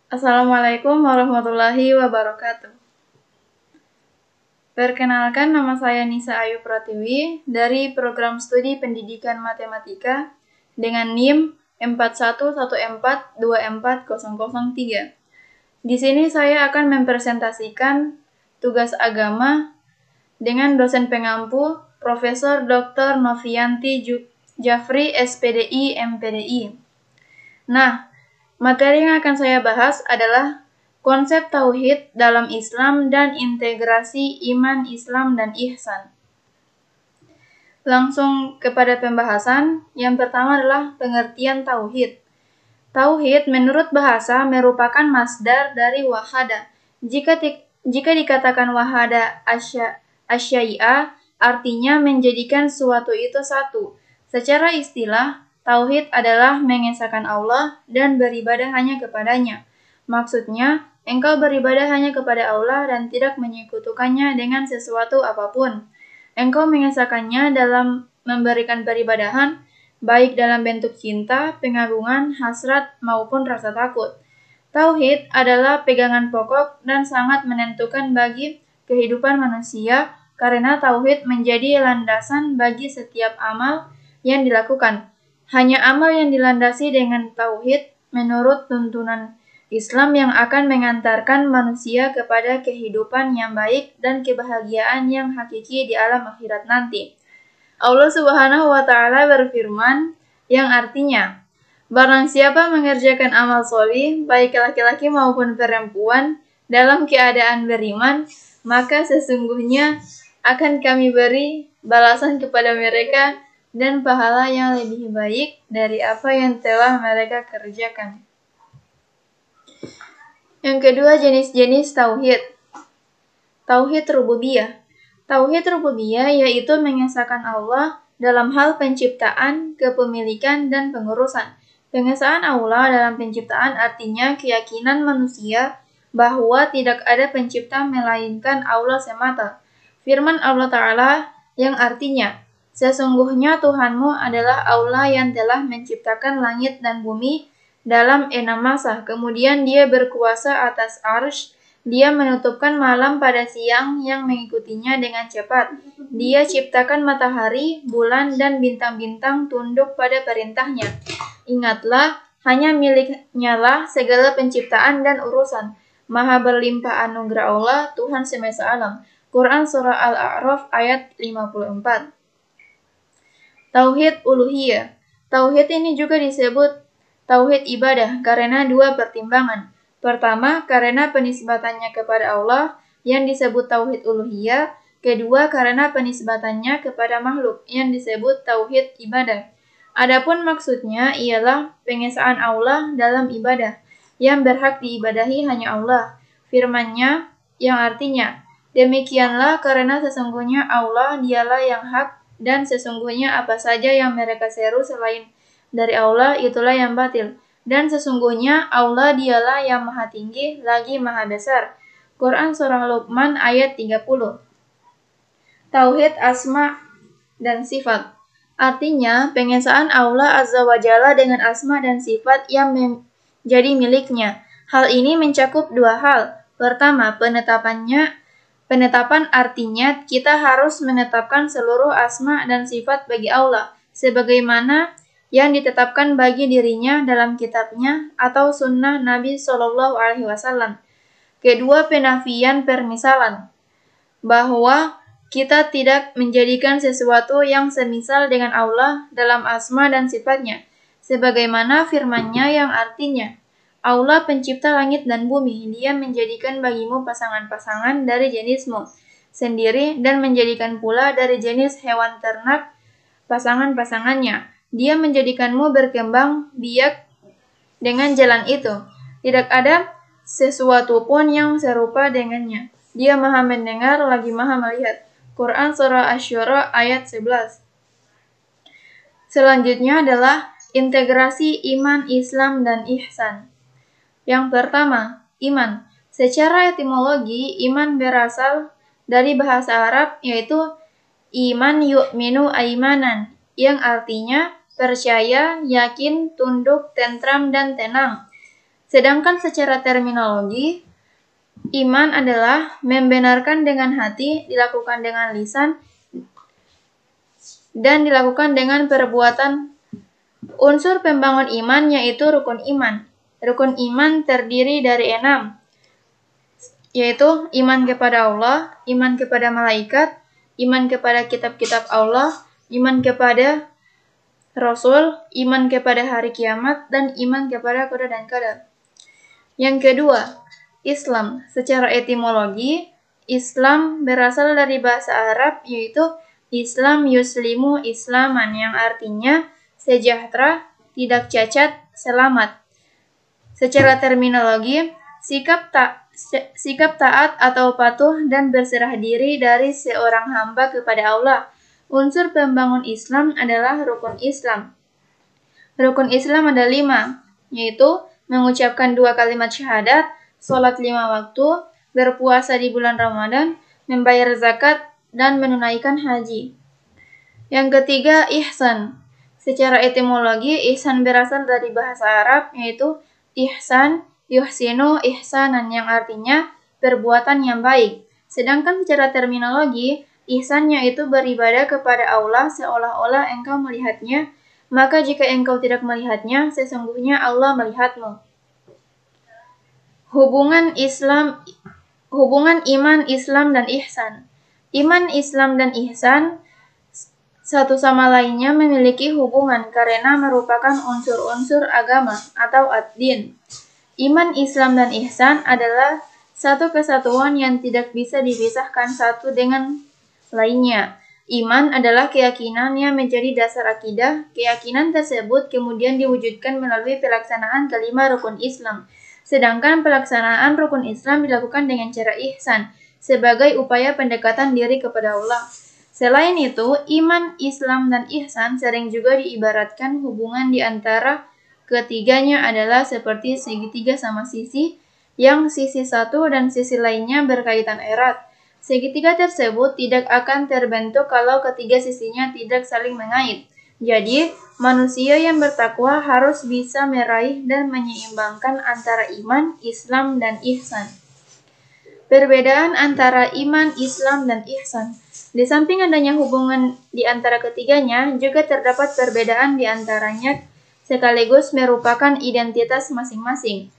Assalamualaikum warahmatullahi wabarakatuh. Perkenalkan, nama saya Nisa Ayu Pratiwi dari Program Studi Pendidikan Matematika dengan NIM 4114240003. Di sini saya akan mempresentasikan tugas agama dengan dosen pengampu Profesor Dr. Novianti Jafri, SPDI, MPDI. Nah, materi yang akan saya bahas adalah konsep tauhid dalam Islam dan integrasi iman, Islam, dan ihsan. Langsung kepada pembahasan. Yang pertama adalah pengertian tauhid. Tauhid menurut bahasa merupakan masdar dari wahada. Jika dikatakan wahada asyai'a, artinya menjadikan suatu itu satu. Secara istilah, tauhid adalah mengesahkan Allah dan beribadah hanya kepadanya. Maksudnya, engkau beribadah hanya kepada Allah dan tidak menyekutukannya dengan sesuatu apapun. Engkau mengesahkannya dalam memberikan peribadahan, baik dalam bentuk cinta, pengagungan, hasrat, maupun rasa takut. Tauhid adalah pegangan pokok dan sangat menentukan bagi kehidupan manusia, karena tauhid menjadi landasan bagi setiap amal yang dilakukan. Hanya amal yang dilandasi dengan tauhid menurut tuntunan Islam yang akan mengantarkan manusia kepada kehidupan yang baik dan kebahagiaan yang hakiki di alam akhirat nanti. Allah Subhanahu wa Ta'ala berfirman, yang artinya, barang siapa mengerjakan amal solih, baik laki-laki maupun perempuan, dalam keadaan beriman, maka sesungguhnya akan kami beri balasan kepada mereka dan pahala yang lebih baik dari apa yang telah mereka kerjakan. Yang kedua, jenis-jenis tauhid. Tauhid rububiyah. Tauhid rububiyah yaitu mengesahkan Allah dalam hal penciptaan, kepemilikan, dan pengurusan. Pengesahan Allah dalam penciptaan artinya keyakinan manusia bahwa tidak ada pencipta melainkan Allah semata. Firman Allah Ta'ala yang artinya, sesungguhnya Tuhanmu adalah Allah yang telah menciptakan langit dan bumi dalam 6 masa. Kemudian dia berkuasa atas arsy. Dia menutupkan malam pada siang yang mengikutinya dengan cepat. Dia ciptakan matahari, bulan, dan bintang-bintang tunduk pada perintahnya. Ingatlah, hanya miliknya lah segala penciptaan dan urusan. Maha berlimpah anugerah Allah, Tuhan semesta alam. Quran Surah Al-A'raf ayat 54. Tauhid uluhiyah. Tauhid ini juga disebut tauhid ibadah karena dua pertimbangan. Pertama, karena penisbatannya kepada Allah yang disebut tauhid uluhiyah. Kedua, karena penisbatannya kepada makhluk yang disebut tauhid ibadah. Adapun maksudnya ialah pengesahan Allah dalam ibadah, yang berhak diibadahi hanya Allah. Firman-Nya yang artinya, demikianlah karena sesungguhnya Allah dialah yang hak dan sesungguhnya apa saja yang mereka seru selain dari Allah itulah yang batil. Dan sesungguhnya Allah dialah yang maha tinggi lagi maha besar. Quran Surah Luqman ayat 30. Tauhid asma dan sifat. Artinya, pengesahan Allah Azza wa Jalla dengan asma dan sifat yang menjadi miliknya. Hal ini mencakup dua hal. Pertama, penetapan artinya kita harus menetapkan seluruh asma dan sifat bagi Allah, sebagaimana yang ditetapkan bagi dirinya dalam kitabnya atau sunnah Nabi SAW. Kedua, penafian permisalan, bahwa kita tidak menjadikan sesuatu yang semisal dengan Allah dalam asma dan sifatnya, sebagaimana firman-Nya yang artinya, Allah pencipta langit dan bumi, Dia menjadikan bagimu pasangan-pasangan dari jenismu sendiri dan menjadikan pula dari jenis hewan ternak pasangan-pasangannya. Dia menjadikanmu berkembang biak dengan jalan itu. Tidak ada sesuatu pun yang serupa dengannya. Dia maha mendengar lagi maha melihat. Quran Surah Asy-Syura ayat 11. Selanjutnya adalah integrasi iman, Islam, dan ihsan. Yang pertama, iman. Secara etimologi, iman berasal dari bahasa Arab yaitu iman yu'minu aimanan, yang artinya percaya, yakin, tunduk, tentram, dan tenang. Sedangkan secara terminologi, iman adalah membenarkan dengan hati, dilakukan dengan lisan, dan dilakukan dengan perbuatan. Unsur pembangun iman yaitu rukun iman. Rukun iman terdiri dari 6, yaitu iman kepada Allah, iman kepada malaikat, iman kepada kitab-kitab Allah, iman kepada Rasul, iman kepada hari kiamat, dan iman kepada qada dan qadar. Yang kedua, Islam. Secara etimologi, Islam berasal dari bahasa Arab yaitu Islam yuslimu islaman, yang artinya sejahtera, tidak cacat, selamat. Secara terminologi, sikap taat atau patuh dan berserah diri dari seorang hamba kepada Allah. Unsur pembangun Islam adalah rukun Islam. Rukun Islam ada 5, yaitu mengucapkan 2 kalimat syahadat, sholat 5 waktu, berpuasa di bulan Ramadan, membayar zakat, dan menunaikan haji. Yang ketiga, ihsan. Secara etimologi, ihsan berasal dari bahasa Arab, yaitu ihsan, yuhsinu, ihsanan, yang artinya perbuatan yang baik. Sedangkan secara terminologi, ihsan yaitu beribadah kepada Allah seolah-olah engkau melihatnya, maka jika engkau tidak melihatnya, sesungguhnya Allah melihatmu. Hubungan iman, Islam, dan ihsan. Iman, Islam, dan ihsan satu sama lainnya memiliki hubungan karena merupakan unsur-unsur agama atau ad-din. Iman, Islam, dan ihsan adalah satu kesatuan yang tidak bisa dipisahkan satu dengan lainnya. Iman adalah keyakinan yang menjadi dasar akidah. Keyakinan tersebut kemudian diwujudkan melalui pelaksanaan kelima rukun Islam. Sedangkan pelaksanaan rukun Islam dilakukan dengan cara ihsan, sebagai upaya pendekatan diri kepada Allah. Selain itu, iman, Islam, dan ihsan sering juga diibaratkan hubungan di antara ketiganya adalah seperti segitiga sama sisi, yang sisi satu dan sisi lainnya berkaitan erat. Segitiga tersebut tidak akan terbentuk kalau ketiga sisinya tidak saling mengait. Jadi, manusia yang bertakwa harus bisa meraih dan menyeimbangkan antara iman, Islam, dan ihsan. Perbedaan antara iman, Islam, dan ihsan. Di samping adanya hubungan di antara ketiganya, juga terdapat perbedaan di antaranya sekaligus merupakan identitas masing-masing.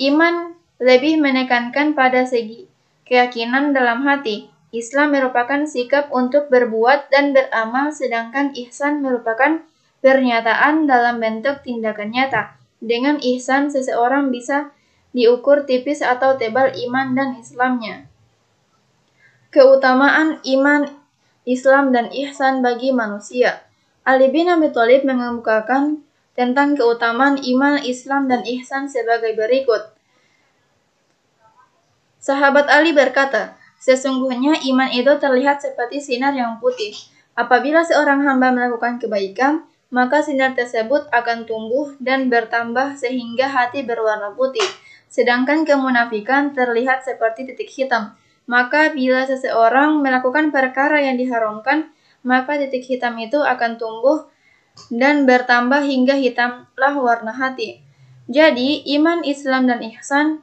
Iman lebih menekankan pada segi keyakinan dalam hati. Islam merupakan sikap untuk berbuat dan beramal, sedangkan ihsan merupakan pernyataan dalam bentuk tindakan nyata. Dengan ihsan, seseorang bisa diukur tipis atau tebal iman dan Islamnya. Keutamaan iman, Islam, dan ihsan bagi manusia. Ali bin Abi Thalib mengemukakan tentang keutamaan iman, Islam, dan ihsan sebagai berikut. Sahabat Ali berkata, sesungguhnya iman itu terlihat seperti sinar yang putih. Apabila seorang hamba melakukan kebaikan, maka sinar tersebut akan tumbuh dan bertambah sehingga hati berwarna putih. Sedangkan kemunafikan terlihat seperti titik hitam. Maka bila seseorang melakukan perkara yang diharamkan, maka titik hitam itu akan tumbuh dan bertambah hingga hitamlah warna hati. Jadi, iman, Islam, dan ihsan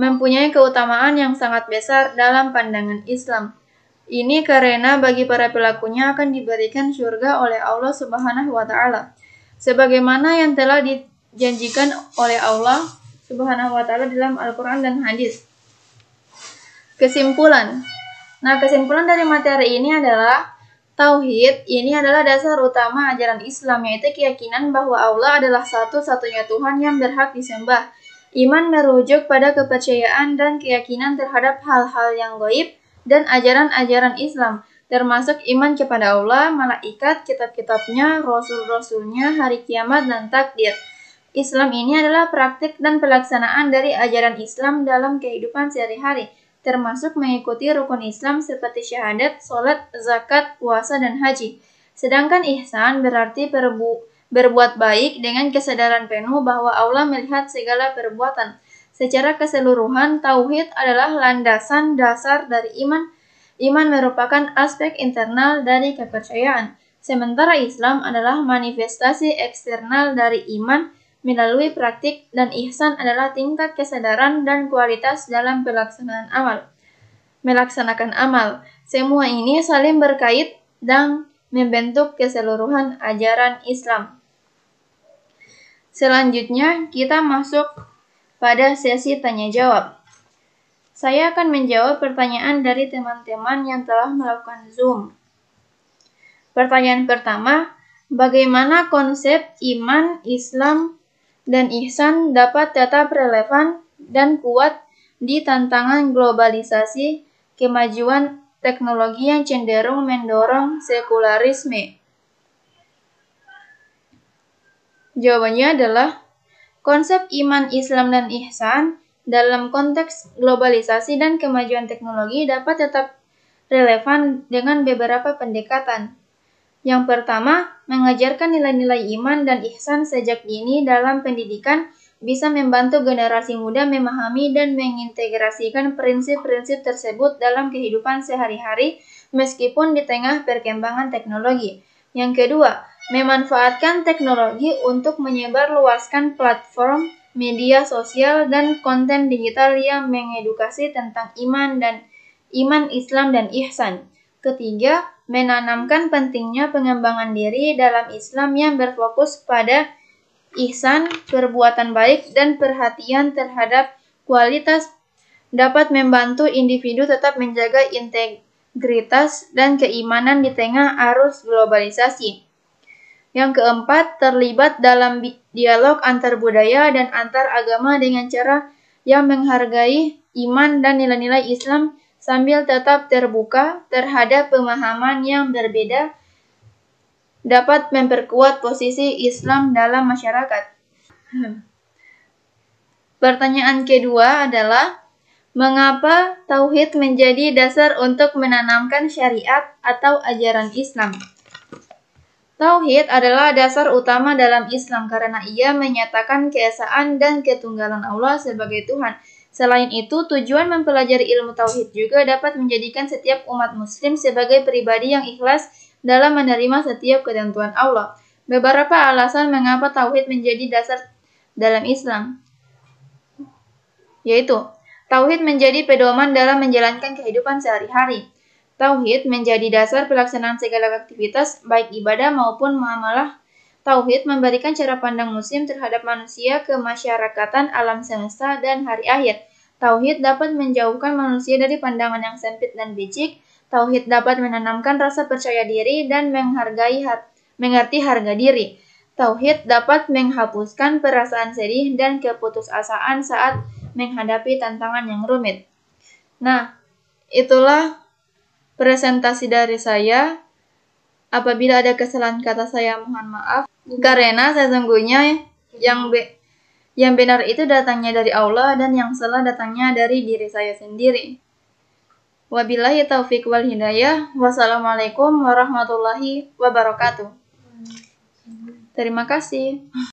mempunyai keutamaan yang sangat besar dalam pandangan Islam. Ini karena bagi para pelakunya akan diberikan surga oleh Allah Subhanahu wa Ta'ala, sebagaimana yang telah dijanjikan oleh Allah Subhanahu wa Ta'ala dalam Al-Quran dan hadis. Kesimpulan. Kesimpulan dari materi ini adalah tauhid. Ini adalah dasar utama ajaran Islam, yaitu keyakinan bahwa Allah adalah satu-satunya Tuhan yang berhak disembah. Iman merujuk pada kepercayaan dan keyakinan terhadap hal-hal yang gaib dan ajaran-ajaran Islam, termasuk iman kepada Allah, malaikat, kitab-kitabnya, rasul-rasulnya, hari kiamat, dan takdir. Islam ini adalah praktik dan pelaksanaan dari ajaran Islam dalam kehidupan sehari-hari, termasuk mengikuti rukun Islam seperti syahadat, sholat, zakat, puasa, dan haji. Sedangkan ihsan berarti berbuat baik dengan kesadaran penuh bahwa Allah melihat segala perbuatan. Secara keseluruhan, tauhid adalah landasan dasar dari iman. Iman merupakan aspek internal dari kepercayaan, sementara Islam adalah manifestasi eksternal dari iman melalui praktik, dan ihsan adalah tingkat kesadaran dan kualitas dalam melaksanakan amal. Semua ini saling berkait dan membentuk keseluruhan ajaran Islam. Selanjutnya, kita masuk pada sesi tanya jawab. Saya akan menjawab pertanyaan dari teman-teman yang telah melakukan Zoom. Pertanyaan pertama, bagaimana konsep iman, Islam, dan ihsan dapat tetap relevan dan kuat di tantangan globalisasi, kemajuan teknologi yang cenderung mendorong sekularisme? Jawabannya adalah, konsep iman, Islam, dan ihsan dalam konteks globalisasi dan kemajuan teknologi dapat tetap relevan dengan beberapa pendekatan. Yang pertama, mengajarkan nilai-nilai iman dan ihsan sejak dini dalam pendidikan bisa membantu generasi muda memahami dan mengintegrasikan prinsip-prinsip tersebut dalam kehidupan sehari-hari meskipun di tengah perkembangan teknologi. Yang kedua, memanfaatkan teknologi untuk menyebarluaskan platform media sosial dan konten digital yang mengedukasi tentang iman, Islam, dan ihsan. Ketiga, menanamkan pentingnya pengembangan diri dalam Islam yang berfokus pada ihsan, perbuatan baik, dan perhatian terhadap kualitas dapat membantu individu tetap menjaga integritas dan keimanan di tengah arus globalisasi. Yang keempat, terlibat dalam dialog antar budaya dan antar agama dengan cara yang menghargai iman dan nilai-nilai Islam sambil tetap terbuka terhadap pemahaman yang berbeda dapat memperkuat posisi Islam dalam masyarakat. Pertanyaan kedua adalah, mengapa tauhid menjadi dasar untuk menanamkan syariat atau ajaran Islam? Tauhid adalah dasar utama dalam Islam karena ia menyatakan keesaan dan ketunggalan Allah sebagai Tuhan. Selain itu, tujuan mempelajari ilmu tauhid juga dapat menjadikan setiap umat muslim sebagai pribadi yang ikhlas dalam menerima setiap ketentuan Allah. Beberapa alasan mengapa tauhid menjadi dasar dalam Islam, yaitu, tauhid menjadi pedoman dalam menjalankan kehidupan sehari-hari. Tauhid menjadi dasar pelaksanaan segala aktivitas, baik ibadah maupun muamalah. Tauhid memberikan cara pandang muslim terhadap manusia, kemasyarakatan, alam semesta, dan hari akhir. Tauhid dapat menjauhkan manusia dari pandangan yang sempit dan becik. Tauhid dapat menanamkan rasa percaya diri dan mengerti harga diri. Tauhid dapat menghapuskan perasaan sedih dan keputusasaan saat menghadapi tantangan yang rumit. Nah, itulah presentasi dari saya. Apabila ada kesalahan kata saya, mohon maaf. Karena sesungguhnya yang benar itu datangnya dari Allah dan yang salah datangnya dari diri saya sendiri. Wabillahi taufiq wal hidayah. Wassalamualaikum warahmatullahi wabarakatuh. Terima kasih.